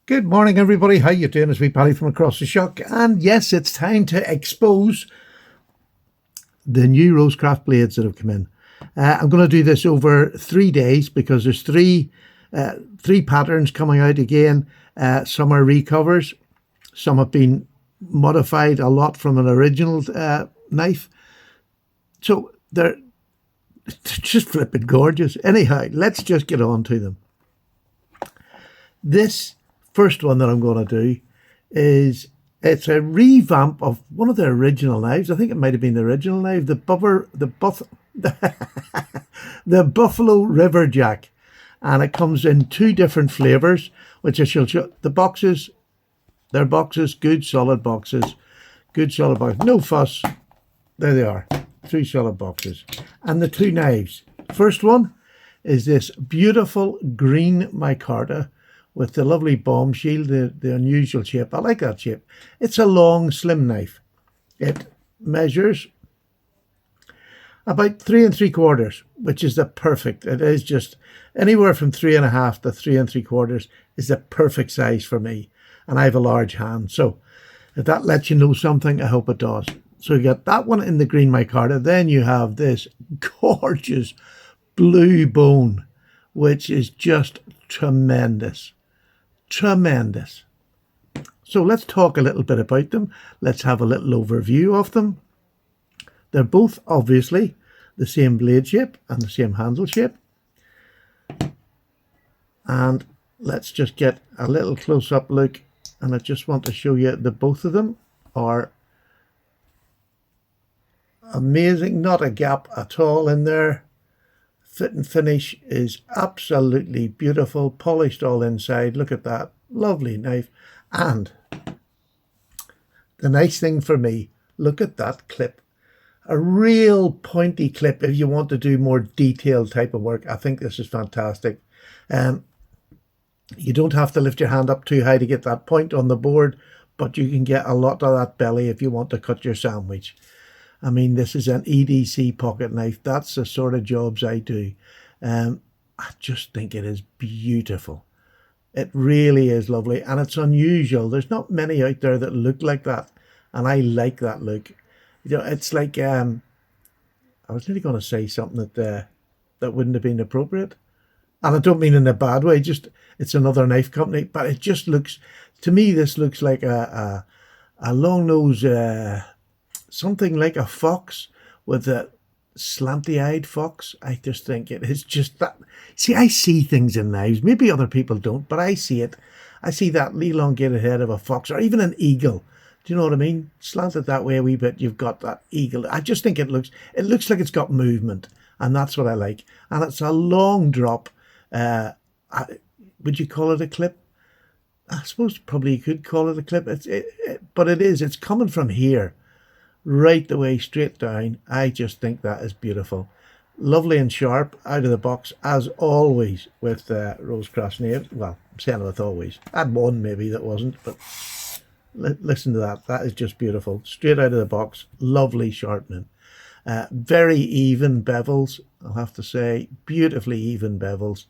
Good morning, everybody. How you doing? It's me, Paddy from across the shop. And yes, it's time to expose the new Rosecraft blades that have come in. I'm going to do this over 3 days because there's three patterns coming out again. Some are recovers. Some have been modified a lot from an original knife. So they're just flipping gorgeous. Anyhow, let's just get on to them. This first one that I'm going to do is it's a revamp of one of the original knives. I think it might have been the original knife, the Buffalo River Jack, and it comes in 2 different flavors, which I shall show. The boxes, they're boxes, good solid boxes, no fuss. There they are, 3 solid boxes, and the 2 knives. First one is this beautiful green micarta with the lovely bomb shield, the unusual shape. I like that shape. It's a long, slim knife. It measures about 3 3/4, which is the perfect. It is just anywhere from 3.5 to 3 3/4 is the perfect size for me. And I have a large hand. So if that lets you know something, I hope it does. So you got that one in the green micarta. Then you have this gorgeous blue bone, which is just tremendous. Tremendous. So let's talk a little bit about them. Let's have a little overview of them. They're both obviously the same blade shape and the same handle shape. And let's just get a little close-up look. And I just want to show you that both of them are amazing. Not a gap at all in there. Fit and finish is absolutely beautiful, polished all inside. Look at that, lovely knife. And the nice thing for me, look at that clip. A real pointy clip if you want to do more detailed type of work. I think this is fantastic. You don't have to lift your hand up too high to get that point on the board, but you can get a lot of that belly if you want to cut your sandwich. I mean, this is an EDC pocket knife. That's the sort of jobs I do. I just think it is beautiful. It really is lovely, and it's unusual. There's not many out there that look like that, and I like that look. You know, it's like I was nearly going to say something that wouldn't have been appropriate, and I don't mean in a bad way. Just it's another knife company, but it just looks to me. This looks like a long nose. Something like a fox with a slanty-eyed fox. I just think it is just that. See, I see things in knives. Maybe other people don't, but I see it. I see that elongated head of a fox or even an eagle. Do you know what I mean? Slanted that way a wee bit, you've got that eagle. I just think it looks like it's got movement, and that's what I like. And it's a long drop. Would you call it a clip? I suppose probably you could call it a clip. But it is. It's coming from here right the way straight down. I just think that is beautiful. Lovely and sharp out of the box, as always with Rosecraft knives. Well, I'm saying with always. I had one maybe that wasn't, but listen to that. That is just beautiful. Straight out of the box. Lovely sharpening. Very even bevels, I'll have to say. Beautifully even bevels.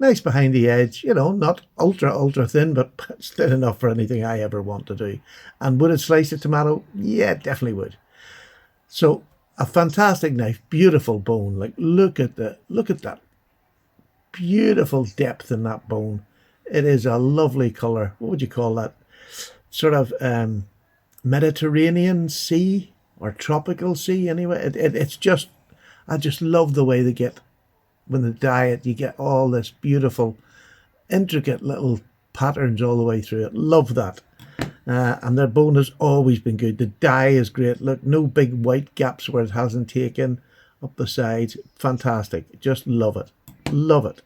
Nice behind the edge, you know, not ultra thin, but it's thin enough for anything I ever want to do. And would it slice a tomato? Yeah, definitely would. So a fantastic knife, beautiful bone. Like look at that beautiful depth in that bone. It is a lovely color. What would you call that? Sort of Mediterranean sea or tropical sea. Anyway, it's just I just love the way they get. When they dye it, you get all this beautiful, intricate little patterns all the way through it. Love that. And their bone has always been good. The dye is great. Look, no big white gaps where it hasn't taken up the sides. Fantastic. Just love it. Love it.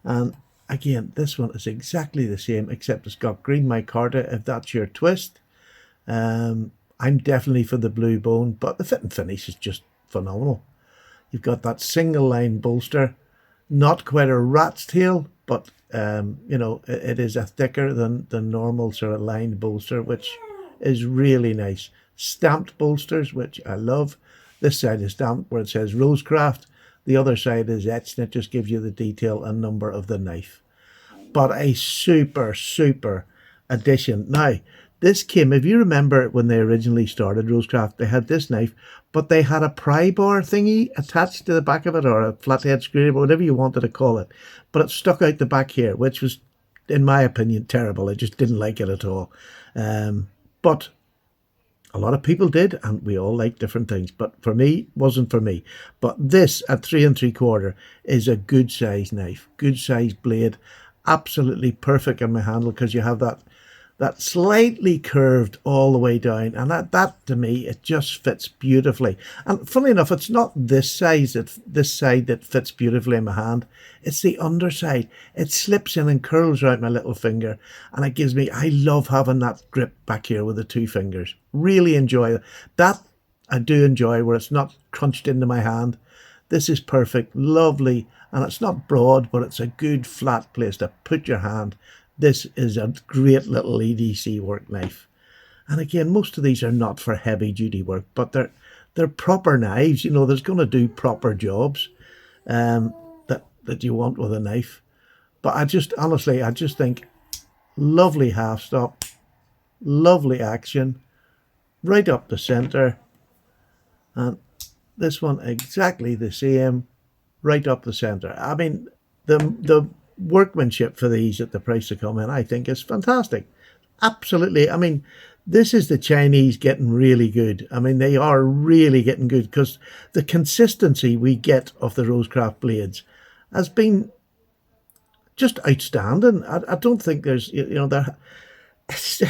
And again, this one is exactly the same, except it's got green micarta, if that's your twist. I'm definitely for the blue bone, but the fit and finish is just phenomenal. You've got that single line bolster, not quite a rat's tail, but you know, it is a thicker than the normal sort of lined bolster, which is really nice. Stamped bolsters, which I love. This side is stamped where it says Rosecraft. The other side is etched, and it just gives you the detail and number of the knife. But a super addition. Now, this came, if you remember when they originally started Rosecraft, they had this knife, but they had a pry bar thingy attached to the back of it, or a flathead screwdriver, whatever you wanted to call it. But it stuck out the back here, which was, in my opinion, terrible. I just didn't like it at all. But a lot of people did, and we all like different things. But for me, wasn't for me. But this at 3 3/4 is a good size knife, good size blade, absolutely perfect in my handle because you have that slightly curved all the way down, and that to me it just fits beautifully. And funnily enough, it's not this side that fits beautifully in my hand, it's the underside. It slips in and curls around my little finger, and it gives me, I love having that grip back here with the two fingers. Really enjoy it. That I do enjoy, where it's not crunched into my hand. This is perfect, lovely, and it's not broad, but it's a good flat place to put your hand. This is a great little EDC work knife. And again, most of these are not for heavy duty work, but they're proper knives. You know, there's going to do proper jobs that you want with a knife. But honestly, I just think lovely half stop, lovely action, right up the center. And this one exactly the same, right up the center. I mean, the workmanship for these at the price they come in, I think, is fantastic. Absolutely. I mean, this is the Chinese getting really good. I mean, they are really getting good because the consistency we get of the Rosecraft blades has been just outstanding. I don't think there's, there. It's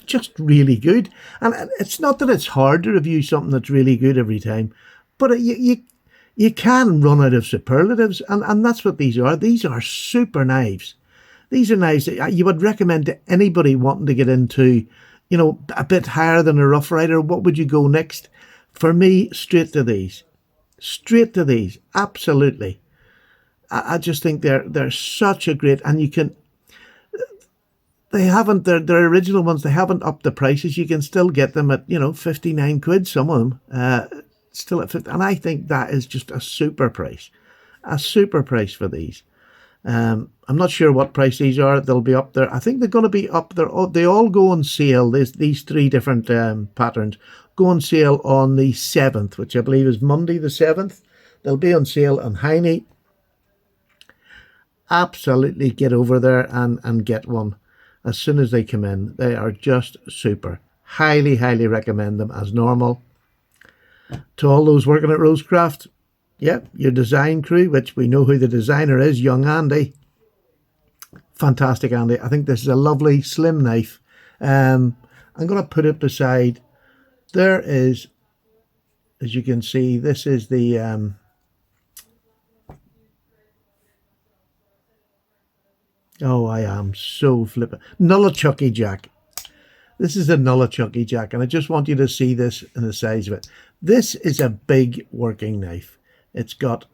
just really good. And it's not that it's hard to review something that's really good every time, but you can run out of superlatives, and that's what these are. These are super knives. These are knives that you would recommend to anybody wanting to get into, a bit higher than a Rough Rider. What would you go next? For me, straight to these. Straight to these. Absolutely. I just think they're such a great, and you can, they haven't, their original ones, they haven't upped the prices. You can still get them at, 59 quid, some of them, still at 50. And I think that is just a super price for these. I'm not sure what price these are. They'll be up there. I think they're going to be up there. They all go on sale. These three different patterns go on sale on the 7th, which I believe is Monday the 7th. They'll be on sale on Hiennie. Absolutely get over there and get one as soon as they come in. They are just super. Highly, highly recommend them as normal. To all those working at Rosecraft, yeah, your design crew, which we know who the designer is, young Andy. Fantastic, Andy. I think this is a lovely slim knife. I'm going to put it beside. There is, as you can see, this is the oh, I am so flippant. Nullichucky Jack. This is a Nullichucky Jack, and I just want you to see this in the size of it. This is a big working knife. It's got,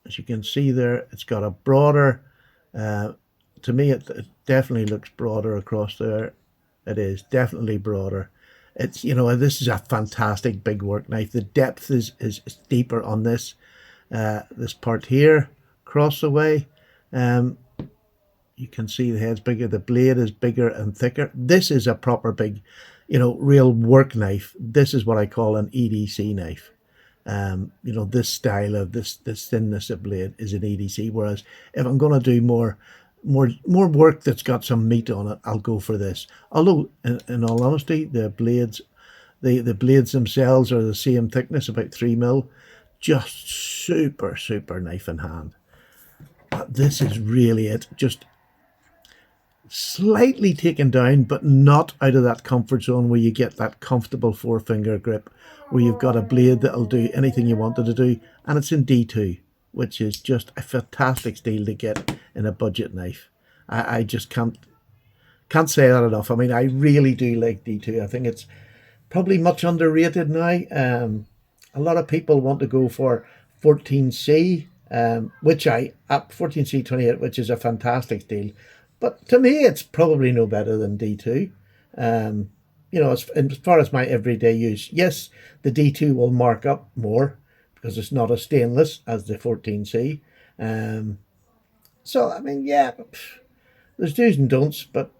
as you can see there, it's got a broader, to me it definitely looks broader across there. It is definitely broader. It's, this is a fantastic big work knife. The depth is deeper on this, this part here, across the way. You can see the head's bigger, the blade is bigger and thicker. This is a proper big, real work knife. This is what I call an EDC knife. This style of this thinness of blade is an EDC. Whereas if I'm going to do more work that's got some meat on it, I'll go for this. Although, in all honesty, the blades themselves are the same thickness, about 3mm. Just super, super knife in hand. But this is really it. Just slightly taken down, but not out of that comfort zone where you get that comfortable 4-finger grip, where you've got a blade that'll do anything you wanted to do, and it's in D2, which is just a fantastic steel to get in a budget knife. I just can't say that enough. I mean, I really do like D2. I think it's probably much underrated now. A lot of people want to go for 14C, which 14C28, which is a fantastic steel. But to me, it's probably no better than D2. As far as my everyday use, yes, the D2 will mark up more because it's not as stainless as the 14C. So, I mean, yeah, there's do's and don'ts, but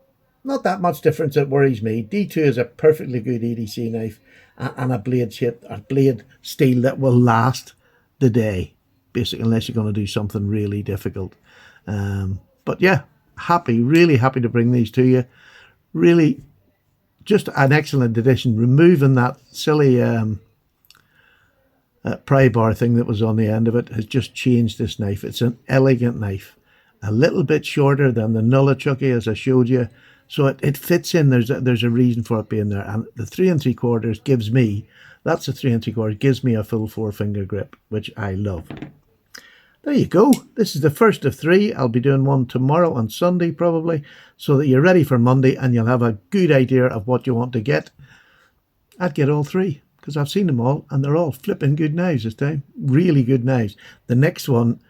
not that much difference that worries me. D2 is a perfectly good EDC knife and a blade shape, a blade steel that will last the day, basically, unless you're going to do something really difficult. But yeah, really happy to bring these to you. Really, just an excellent addition, removing that silly pry bar thing that was on the end of it has just changed this knife. It's an elegant knife, a little bit shorter than the Nullichucky as I showed you, so it fits in. There's a reason for it being there, and the 3 3/4 gives me, that's a 3 3/4, gives me a full 4-finger grip, which I love. There you go. This is the first of 3. I'll be doing one tomorrow on Sunday probably, so that you're ready for Monday and you'll have a good idea of what you want to get. I'd get all 3, because I've seen them all and they're all flipping good knives this time. Really good knives. The next one,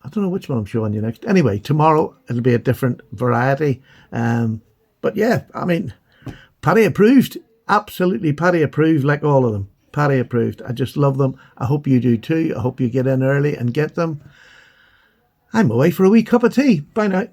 I don't know which one I'm showing you next. Anyway, tomorrow it'll be a different variety. But yeah, I mean, Paddy approved. Absolutely Paddy approved, like all of them. Paddy approved. I just love them. I hope you do too. I hope you get in early and get them. I'm away for a wee cup of tea. Bye now.